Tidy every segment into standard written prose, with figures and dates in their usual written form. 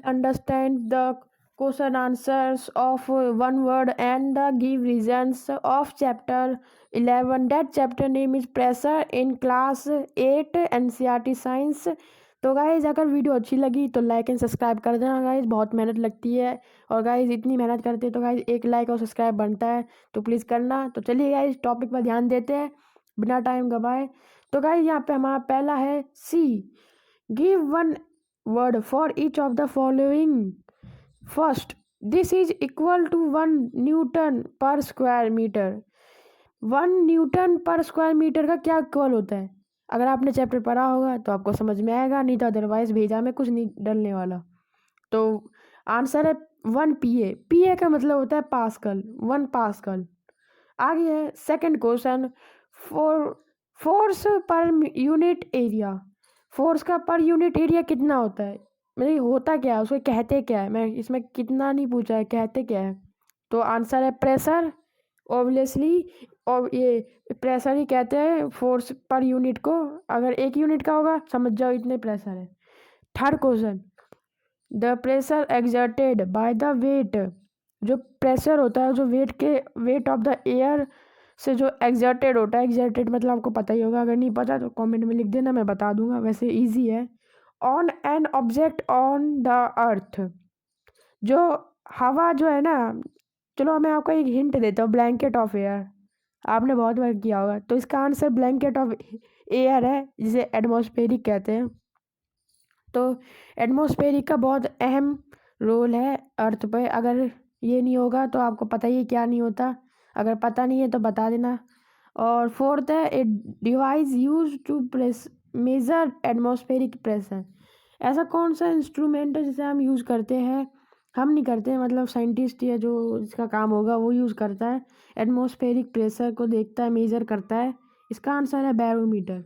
understand the question answers of one word and the give reasons of chapter 11. That chapter name is pressure in class 8 NCERT science. तो guys अगर video अच्छी लगी तो like and subscribe कर देना guys, बहुत मेहनत लगती है और गाइज इतनी मेहनत करते हैं तो गाइज एक लाइक और सब्सक्राइब बनता है, तो प्लीज़ करना। तो चलिए गाइज टॉपिक पर ध्यान देते हैं बिना टाइम गवाए। तो गाइज यहाँ पे हमारा पहला है C, give one word for each of the following. First, this is equal to 1 Newton per square meter. 1 Newton पर स्क्वायर मीटर का क्या इक्वल होता है? अगर आपने चैप्टर पढ़ा होगा तो आपको समझ में आएगा, नहीं तो अदरवाइज भेजा में कुछ नहीं डलने वाला। तो आंसर है 1 पीए। पीए का मतलब होता है पास्कल, 1 पास्कल। आगे है second question, force per unit area. Force का पर यूनिट एरिया कितना होता है? मतलब होता क्या है, उसको कहते क्या है? मैं इसमें कितना नहीं पूछा है, कहते क्या है। तो आंसर है प्रेशर, ऑब्वियसली। और ये प्रेशर ही कहते हैं फोर्स पर यूनिट को। अगर 1 यूनिट का होगा समझ जाओ इतने प्रेशर है। Third question, the pressure exerted by the weight. जो प्रेशर होता है, जो वेट ऑफ द एयर से जो एक्सर्टेड होता है, एक्सर्टेड मतलब आपको पता ही होगा, अगर नहीं पता तो कमेंट में लिख देना, मैं बता दूंगा, वैसे इजी है। On an object on the earth. जो हवा जो है ना, चलो मैं आपको एक हिंट देता हूँ, ब्लैंकेट ऑफ एयर, आपने बहुत बार किया होगा। तो इसका आंसर ब्लैंकेट ऑफ एयर है, जिसे एटमॉस्फेरिक कहते हैं। तो एटमॉस्फेरिक का बहुत अहम रोल है अर्थ पे। अगर ये नहीं होगा तो आपको पता ही क्या नहीं होता, अगर पता नहीं है तो बता देना। और फोर्थ है a device use to measure atmospheric pressure. ऐसा कौन सा इंस्ट्रूमेंट है जिसे हम यूज़ करते हैं? हम नहीं करते हैं, मतलब साइंटिस्ट या जो इसका काम होगा वो यूज़ करता है, एटमॉस्फेरिक प्रेशर को देखता है, मेजर करता है। इसका आंसर है बैरोमीटर।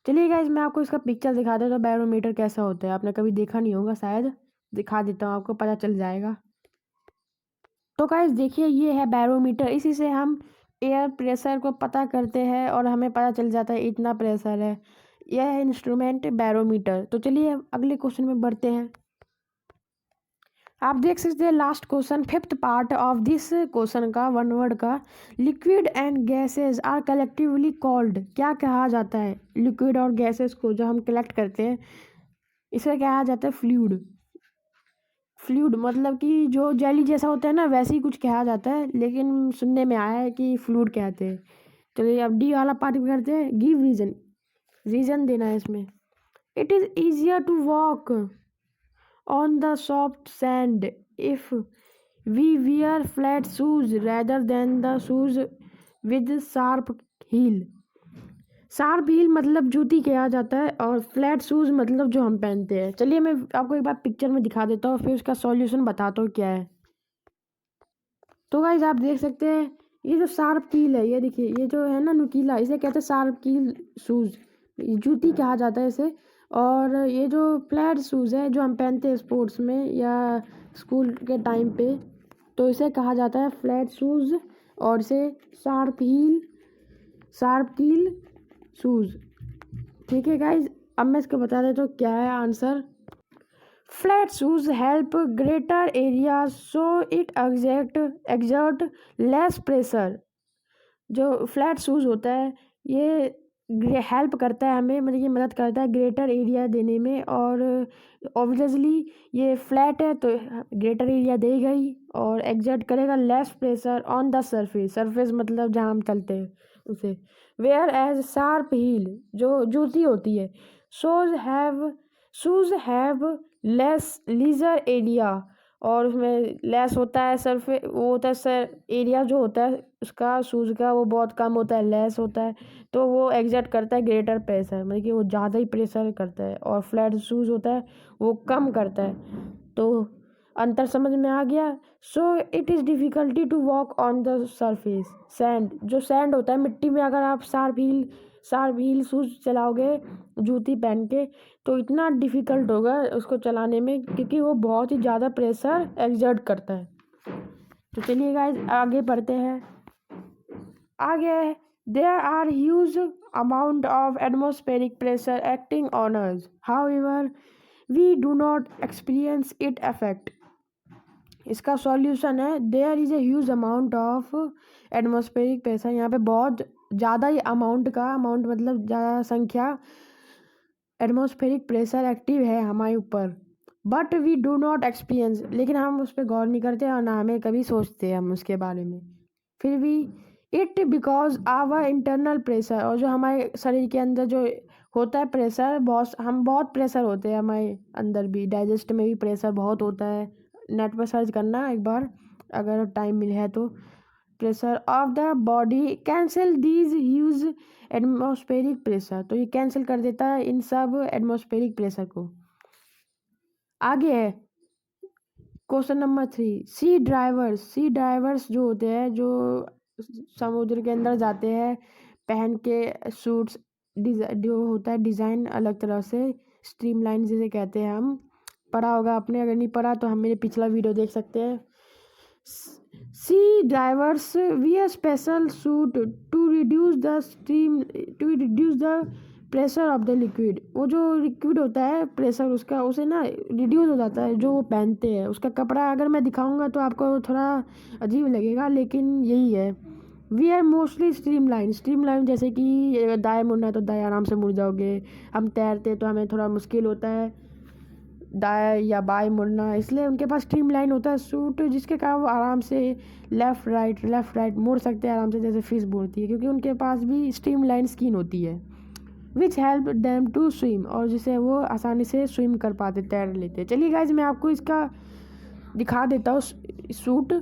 चलिए गाइज मैं आपको इसका पिक्चर दिखा देता हूँ, बैरोमीटर कैसा होता है। आपने कभी देखा नहीं होगा शायद, दिखा देता हूँ आपको, पता चल जाएगा। तो गाइज देखिए, ये है बैरोमीटर। इसी से हम एयर प्रेशर को पता करते हैं और हमें पता चल जाता है इतना प्रेशर है। यह है इंस्ट्रूमेंट बैरोमीटर। तो चलिए अगले क्वेश्चन में बढ़ते हैं। आप देख सकते हैं last question, fifth part of this question का, वन वर्ड का, liquid and gases are collectively called. क्या कहा जाता है लिक्विड और गैसेस को जो हम कलेक्ट करते हैं, इसे कहा जाता है फ्लूइड। फ्लूइड मतलब कि जो जेली जैसा होता है ना, वैसे ही कुछ कहा जाता है, लेकिन सुनने में आया है कि फ्लूइड कहते हैं। चलिए अब डी वाला पार्ट भी करते हैं, गिव रीजन। रीजन देना है इसमें। It is easier to walk on the soft sand if we wear flat shoes rather than the shoes with sharp heel। Sharp heel मतलब जूती कहा जाता है, और फ्लैट शूज़ मतलब जो हम पहनते हैं। चलिए मैं आपको एक बार पिक्चर में दिखा देता हूँ, फिर उसका सॉल्यूशन बताता हूँ क्या है। तो गाइस आप देख सकते हैं, ये जो शार्प हील है, ये देखिए, ये जो है ना नुकीला, इसे कहते हैं शार्प हील शूज़, जूती कहा जाता है इसे। और ये जो फ्लैट शूज़ है जो हम पहनते हैं स्पोर्ट्स में या स्कूल के टाइम पे, तो इसे कहा जाता है फ्लैट शूज़, और इसे शार्प हील शूज़। ठीक है गाइज, अब मैं इसको बता देता हूँ क्या है answer. Flat shoes help greater area so it exert less pressure. जो फ्लैट शूज होता है ये हेल्प करता है हमें, मतलब ये मदद करता है ग्रेटर एरिया देने में। और ऑब्वियसली ये फ्लैट है तो ग्रेटर एरिया देगा ही, और एग्जर्ट करेगा less pressure on the surface. Surface मतलब जहाँ हम चलते हैं उसे। वेयर एज शार्प हील जो जूती होती है, shoes have less leisure area, और उसमें लेस होता है सरफे वो होता है सर एरिया जो होता है उसका शूज़ का, वो बहुत कम होता है, लेस होता है। तो वो एग्जर्ट करता है ग्रेटर प्रेशर, मतलब कि वो ज़्यादा ही प्रेशर करता है। और फ्लैट शूज़ होता है वो कम करता है। तो अंतर समझ में आ गया। So it is difficulty to walk on the surface sand. जो सैंड होता है मिट्टी में, अगर आप शार्प हील शूज़ चलाओगे जूती पहन के, तो इतना डिफ़िकल्ट होगा उसको चलाने में, क्योंकि वो बहुत ही ज़्यादा प्रेशर एग्जर्ट करता है। तो चलिए गाइस आगे बढ़ते हैं। आगे there are huge amount of atmospheric pressure acting on us, however we do not experience it affect. इसका सॉल्यूशन है there is a huge amount of atmospheric pressure. यहाँ पे बहुत ज़्यादा ही अमाउंट मतलब ज़्यादा संख्या एटमॉस्फेरिक प्रेशर एक्टिव है हमारे ऊपर, but we do not experience, लेकिन हम उस पर गौर नहीं करते और ना हमें कभी सोचते हम उसके बारे में। फिर भी it because our internal pressure, और जो हमारे शरीर के अंदर जो होता है प्रेशर, बहुत प्रेशर होते हैं हमारे अंदर भी, डाइजेस्ट में भी प्रेशर बहुत होता है। नेट पर सर्च करना एक बार अगर टाइम मिले है तो। Pressure of the body cancel these huge atmospheric pressure, तो ये कैंसिल कर देता है इन सब एटमॉस्फेरिक प्रेशर को। आगे है क्वेश्चन नंबर 3, सी ड्राइवर्स जो होते हैं, जो समुद्र के अंदर जाते हैं पहन के सूट्स, जो होता है डिज़ाइन अलग तरह से, स्ट्रीमलाइन जिसे कहते हैं। हम पढ़ा होगा आपने, अगर नहीं पढ़ा तो हम मेरे पिछला वीडियो देख सकते हैं। Sea divers wear special suit to reduce the pressure of the liquid. वो जो लिक्विड होता है प्रेशर उसका, उसे ना रिड्यूस हो जाता है जो वो पहनते हैं। उसका कपड़ा अगर मैं दिखाऊंगा तो आपको थोड़ा अजीब लगेगा, लेकिन यही है। वी आर मोस्टली स्ट्रीमलाइन जैसे कि दाएं मुड़ना है तो दाएं आराम से मुड़ जाओगे। हम तैरते तो हमें थोड़ा मुश्किल होता है दाएं या बाएं मुड़ना, इसलिए उनके पास स्ट्रीमलाइन होता है सूट, जिसके कारण वो आराम से लेफ़्ट राइट मुड़ सकते हैं आराम से, जैसे फिश मुड़ती है, क्योंकि उनके पास भी स्ट्रीमलाइन स्किन होती है। Which help them to swim, और जिसे वो आसानी से स्विम कर पाते, तैर लेते। चलिए गाइज मैं आपको इसका दिखा देता हूँ सूट।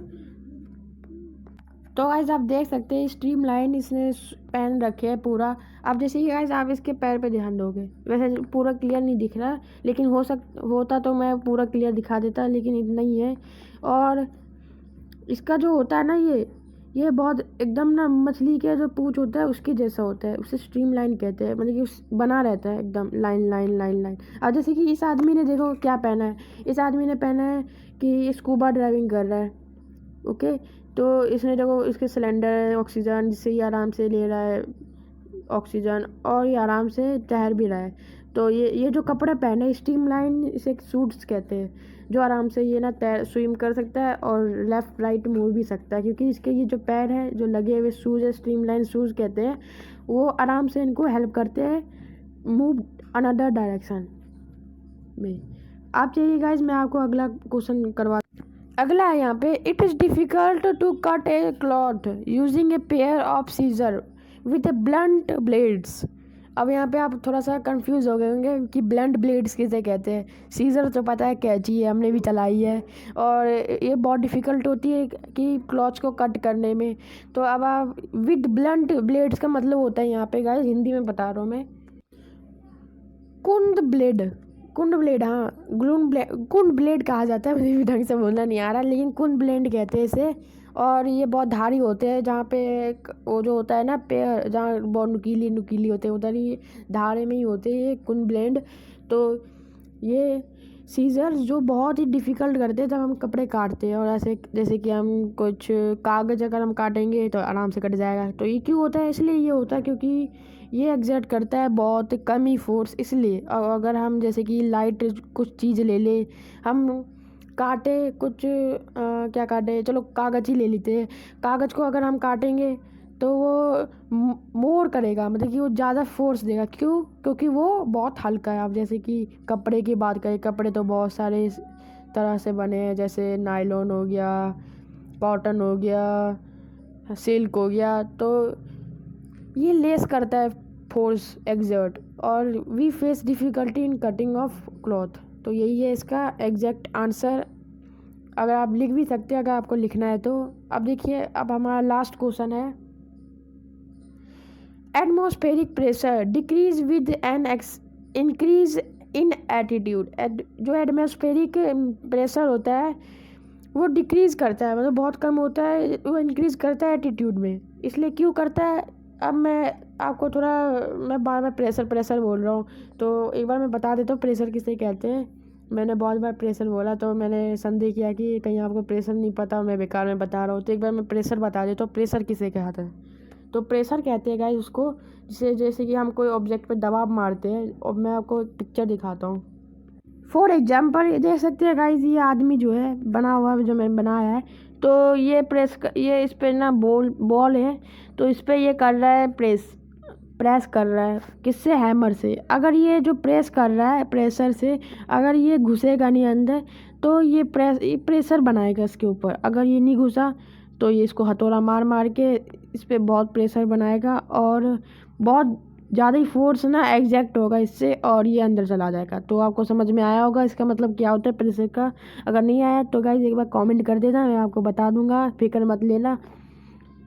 तो गाइज आप देख सकते हैं स्ट्रीमलाइन इसने पहन रखे है पूरा। अब जैसे ही गाइज आप इसके पैर पे ध्यान दोगे, वैसे पूरा क्लियर नहीं दिख रहा, लेकिन होता तो मैं पूरा क्लियर दिखा देता, लेकिन इतना ही है। और इसका जो होता है ना, ये बहुत एकदम ना मछली के जो पूंछ होता है उसके जैसा होता है, उसे स्ट्रीमलाइन कहते हैं, मतलब कि उस बना रहता है एकदम लाइन। अब जैसे कि इस आदमी ने देखो क्या पहना है, इस आदमी ने पहना है कि स्कूबा ड्राइविंग कर रहा है। ओके, तो इसने देखो इसके सिलेंडर है ऑक्सीजन, जिससे ये आराम से ले रहा है ऑक्सीजन, और ये आराम से तैर भी रहा है। तो ये जो कपड़े पहने स्ट्रीमलाइन, इसे सूट्स कहते हैं, जो आराम से ये ना स्विम कर सकता है और लेफ़्ट राइट मुड़ भी सकता है, क्योंकि इसके ये जो पैर है जो लगे हुए शूज़ है, स्ट्रीमलाइन शूज़ कहते हैं, वो आराम से इनको हेल्प करते हैं मूव अनदर डायरेक्शन में। आप चाहिए गाइज मैं आपको अगला क्वेश्चन करवा। अगला है यहाँ पे, it is difficult to cut a cloth using a pair of scissor with a blunt blades. अब यहाँ पे आप थोड़ा सा कंफ्यूज हो गए होंगे कि ब्लंट ब्लेड्स किसे कहते हैं। सीजर तो पता है कैंची है, हमने भी चलाई है, और ये बहुत डिफ़िकल्ट होती है कि क्लॉथ्स को कट करने में। तो अब आप विद ब्लंट ब्लेड्स का मतलब होता है यहाँ पे गाइस, हिंदी में बता रहा हूँ मैं, कुंद ब्लेड, हाँ कुंद ब्लेड कहा जाता है, मुझे भी ढंग से बोलना नहीं आ रहा, लेकिन कुंद ब्लेड कहते हैं इसे। और ये बहुत धारी होते हैं, जहाँ पे वो जो होता है ना पेड़, जहाँ बहुत नुकीली होते हैं, उधर ही धारे में ही होते हैं ये कुंद ब्लेड। तो ये सीजर्स जो बहुत ही डिफ़िकल्ट करते हैं जब हम कपड़े काटते हैं, और ऐसे जैसे कि हम कुछ कागज़ अगर हम काटेंगे तो आराम से कट जाएगा। तो ये क्यों होता है, इसलिए ये होता है क्योंकि ये एग्जर्ट करता है बहुत कम ही फोर्स, इसलिए। अगर हम जैसे कि लाइट कुछ चीज़ ले ले, हम काटे कुछ क्या काटे, चलो कागज़ ही ले लेते हैं। कागज़ को अगर हम काटेंगे तो वो मोर करेगा, मतलब कि वो ज़्यादा फोर्स देगा। क्यों? क्योंकि वो बहुत हल्का है। अब जैसे कि कपड़े की बात करें, कपड़े तो बहुत सारे तरह से बने हैं, जैसे नायलॉन हो गया, कॉटन हो गया, सिल्क हो गया। तो ये लेस करता है फोर्स एग्जर्ट, और we face difficulty in cutting of cloth. तो यही है इसका एग्जैक्ट आंसर। अगर आप लिख भी सकते हैं, अगर आपको लिखना है तो। अब देखिए, अब हमारा लास्ट क्वेश्चन है, atmospheric pressure decrease with an increase in attitude. जो एटमॉस्फेरिक प्रेशर होता है वो डिक्रीज़ करता है, मतलब बहुत कम होता है, वो इंक्रीज़ करता है एटीट्यूड में। इसलिए क्यों करता है, अब मैं आपको थोड़ा, मैं बार बार प्रेशर बोल रहा हूँ, तो एक बार मैं बता देता हूँ प्रेशर किसे कहते हैं। मैंने बहुत बार प्रेशर बोला तो मैंने संदेह किया कि कहीं आपको प्रेशर नहीं पता, मैं बेकार में बता रहा हूँ। तो एक बार मैं प्रेशर बता देता हूँ प्रेशर किसे कहते हैं। तो प्रेशर कहते हैं गाइस उसको, जैसे कि हम कोई ऑब्जेक्ट पे दबाव मारते हैं। और मैं आपको एक पिक्चर दिखाता हूँ। फॉर एग्जाम्पल ये देख सकते हैं गाइस, ये आदमी जो है बना हुआ जो मैंने बनाया है, तो ये इस पे ना बॉल है, तो इस पे ये कर रहा है प्रेस कर रहा है किससे, हैमर से। अगर ये जो प्रेस कर रहा है प्रेशर से, अगर ये घुसेगा नहीं अंदर तो ये प्रेशर बनाएगा इसके ऊपर। अगर ये नहीं घुसा तो ये इसको हथौड़ा मार मार के इस पर बहुत प्रेशर बनाएगा और बहुत ज़्यादा ही फोर्स ना एग्जैक्ट होगा इससे और ये अंदर चला जाएगा। तो आपको समझ में आया होगा इसका मतलब क्या होता है प्रेशर का। अगर नहीं आया तो गाइज एक बार कमेंट कर देना, मैं आपको बता दूंगा, फिक्र मत लेना।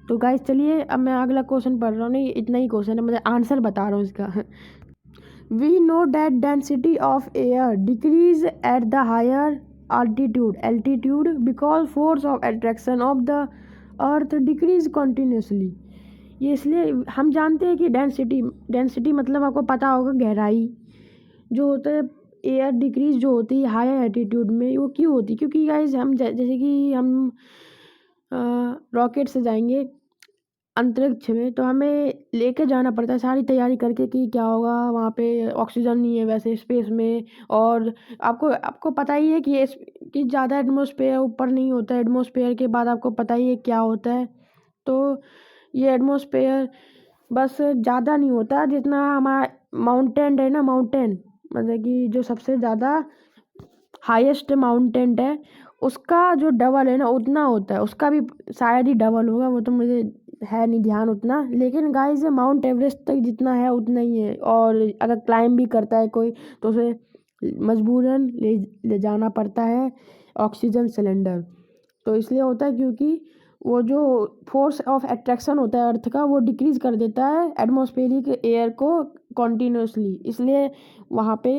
तो गाइज चलिए अब मैं अगला क्वेश्चन पढ़ रहा हूँ, नहीं इतना ही क्वेश्चन है, मुझे आंसर बता रहा हूँ इसका। We know that density of air decrease at the higher altitude because force of attraction of the earth decrease continuously। ये इसलिए हम जानते हैं कि डेंसिटी मतलब आपको पता होगा गहराई जो होता है, एयर डिक्रीज जो होती है हायर एल्टीट्यूड में, वो क्यों होती है? क्योंकि गाइज हम जैसे कि हम रॉकेट से जाएंगे अंतरिक्ष में, तो हमें लेके जाना पड़ता है सारी तैयारी करके कि क्या होगा वहाँ पे, ऑक्सीजन नहीं है वैसे स्पेस में। और आपको पता ही है कि ज़्यादा एटमॉस्फेयर ऊपर नहीं होता है, एटमॉस्फेयर के बाद आपको पता ही है क्या होता है। तो ये एटमॉस्फेयर बस ज़्यादा नहीं होता जितना हमारा माउंटेन है ना, माउंटेन मतलब कि जो सबसे ज़्यादा हाईएस्ट माउंटेन है उसका जो डबल है ना उतना होता है, उसका भी शायद ही डबल होगा, वो तो मुझे है नहीं ध्यान उतना, लेकिन गाइस माउंट एवरेस्ट तक जितना है उतना ही है। और अगर क्लाइंब भी करता है कोई तो उसे मजबूरन ले जाना पड़ता है ऑक्सीजन सिलेंडर। तो इसलिए होता है क्योंकि वो जो फोर्स ऑफ अट्रैक्शन होता है अर्थ का वो डिक्रीज कर देता है एटमॉस्फेरिक एयर को कॉन्टीन्यूसली, इसलिए वहाँ पे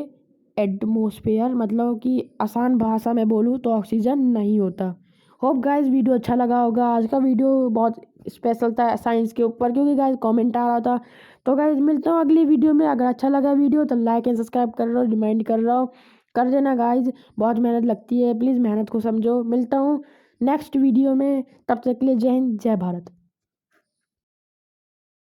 एटमॉस्फेयर मतलब कि आसान भाषा में बोलूँ तो ऑक्सीजन नहीं होता। होप गाइस वीडियो अच्छा लगा होगा। आज का वीडियो बहुत स्पेशल था साइंस के ऊपर क्योंकि गाइस कमेंट आ रहा था। तो गाइस मिलता हूँ अगली वीडियो में। अगर अच्छा लगा वीडियो तो लाइक एंड सब्सक्राइब कर रहा हूँ, रिमाइंड कर रहा हूँ कर देना गाइस, बहुत मेहनत लगती है, प्लीज़ मेहनत को समझो। मिलता हूँ नेक्स्ट वीडियो में, तब तक के लिए जय हिंद जय भारत।